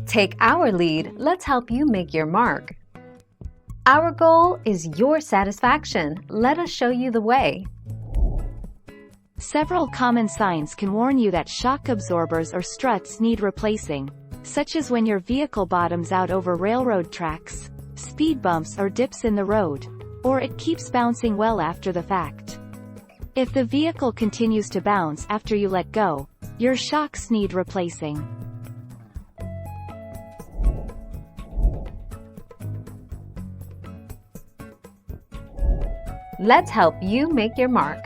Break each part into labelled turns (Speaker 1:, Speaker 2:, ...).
Speaker 1: Take our lead, let's help you make your mark. Our goal is your satisfaction. Let us show you the way.
Speaker 2: Several common signs can warn you that shock absorbers or struts need replacing, such as when your vehicle bottoms out over railroad tracks, speed bumps or dips in the road, or it keeps bouncing well after the fact. If the vehicle continues to bounce after you let go, your shocks need replacing.
Speaker 1: Let's help you make your mark.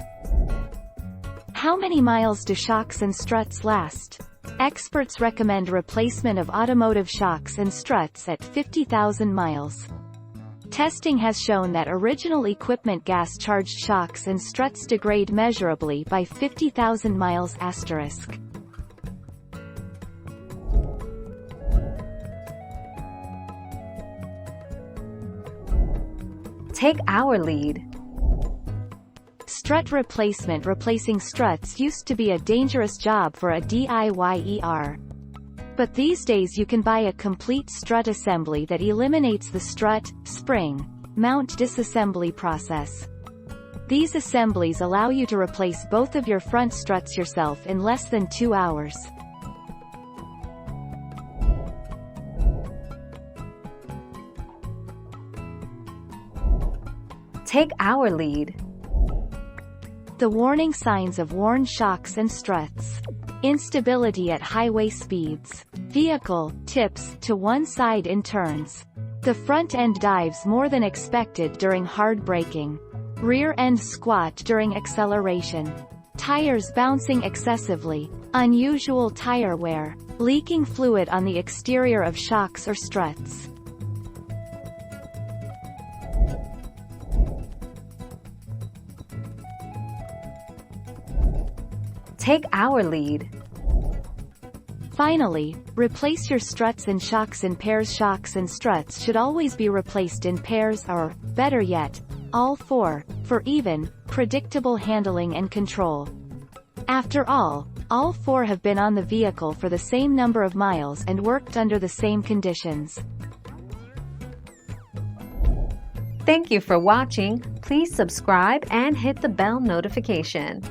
Speaker 2: How many miles do shocks and struts last? Experts recommend replacement of automotive shocks and struts at 50,000 miles. Testing has shown that original equipment gas-charged shocks and struts degrade measurably by 50,000 miles asterisk.
Speaker 1: Take our lead.
Speaker 2: Strut replacement. Replacing struts used to be a dangerous job for a DIYer. But these days you can buy a complete strut assembly that eliminates the strut, spring, mount disassembly process. These assemblies allow you to replace both of your front struts yourself in less than 2 hours.
Speaker 1: Take our lead.
Speaker 2: The warning signs of worn shocks and struts. Instability at highway speeds. Vehicle tips to one side in turns. The front end dives more than expected during hard braking. Rear end squat during acceleration. Tires bouncing excessively. Unusual tire wear. Leaking fluid on the exterior of shocks or struts.
Speaker 1: Take our lead.
Speaker 2: Finally, replace your struts and shocks in pairs. Shocks and struts should always be replaced in pairs or, better yet, all four, for even, predictable handling and control. After all four have been on the vehicle for the same number of miles and worked under the same conditions.
Speaker 1: Thank you for watching. Please subscribe and hit the bell notification.